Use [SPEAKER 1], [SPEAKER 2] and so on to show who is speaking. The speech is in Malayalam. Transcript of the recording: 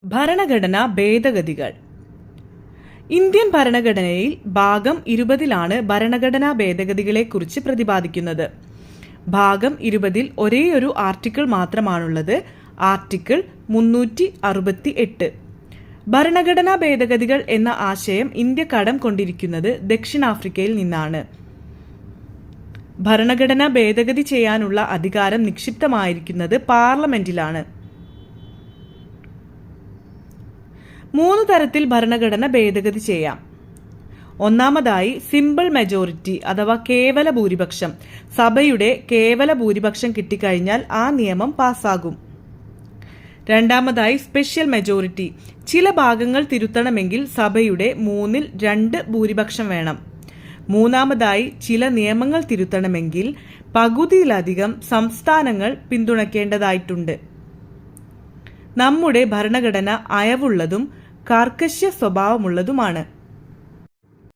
[SPEAKER 1] ഭരണഘടനാ ഭേദഗതികൾ. ഇന്ത്യൻ ഭരണഘടനയിൽ ഭാഗം 20 ഭരണഘടനാ ഭേദഗതികളെക്കുറിച്ച് പ്രതിപാദിക്കുന്നത്. ഭാഗം 20 ഒരേയൊരു ആർട്ടിക്കിൾ മാത്രമാണുള്ളത്, ആർട്ടിക്കിൾ 368. ഭരണഘടനാ ഭേദഗതികൾ എന്ന ആശയം ഇന്ത്യ കടം കൊണ്ടിരിക്കുന്നത് ദക്ഷിണാഫ്രിക്കയിൽ നിന്നാണ്. ഭരണഘടന ഭേദഗതി ചെയ്യാനുള്ള അധികാരം നിക്ഷിപ്തമായിരിക്കുന്നത് പാർലമെന്റിലാണ്. 3 തരത്തിൽ ഭരണഘടന ഭേദഗതി ചെയ്യാം. ഒന്നാമതായി സിമ്പിൾ മെജോറിറ്റി അഥവാ കേവല ഭൂരിപക്ഷം. സഭയുടെ കേവല ഭൂരിപക്ഷം കിട്ടിക്കഴിഞ്ഞാൽ ആ നിയമം പാസ്സാകും. രണ്ടാമതായി സ്പെഷ്യൽ മെജോറിറ്റി. ചില ഭാഗങ്ങൾ തിരുത്തണമെങ്കിൽ സഭയുടെ 2/3 ഭൂരിപക്ഷം വേണം. മൂന്നാമതായി ചില നിയമങ്ങൾ തിരുത്തണമെങ്കിൽ പകുതിയിലധികം സംസ്ഥാനങ്ങൾ പിന്തുണയ്ക്കേണ്ടതായിട്ടുണ്ട്. നമ്മുടെ ഭരണഘടന അയവുള്ളതും കാർക്കശ്യ സ്വഭാവമുള്ളതുമാണ്.